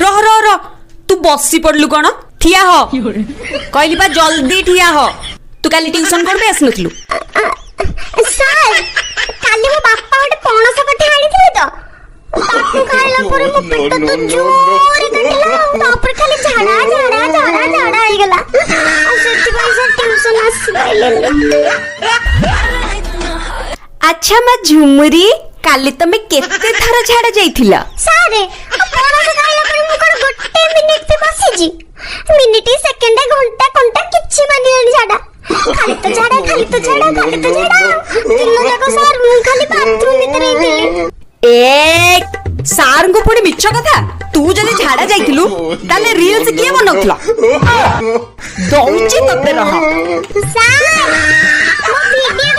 रह रह रह तू बसी पड़लु कौन ठिया हो कहली बा जल्दी ठिया हो तू काली ट्यूशन कर आस नथलु सर काली मो बापा गोटे पणस कटे आनिथिले तो ताकू खाइला पर मो पेट तो जोरे काटिला तापर खाली झाड़ा झाड़ा झाड़ा झाड़ा आइ गेला सेति भाई सर ट्यूशन आसी पाइले अच्छा मैं झुमरी काली तमे केते थर झाड़ा जाइथिला सारे पणस खाइला पर मो कोन गोटे मिनिट पे बसी जी मिनिट सेकंड घंटा घंटा किछि मानियोनी झाड़ा खाली तो झाड़ा खाली तो झाड़ा खाली तो झाड़ा दिन जाको सर मु खाली बाथरूम भीतर आइथिले ए सार को पुणी मिछ कथा तू जले झाड़ा जाइथिलु ताले रील्स किए बनौथला दौची तते रह सर मो वीडियो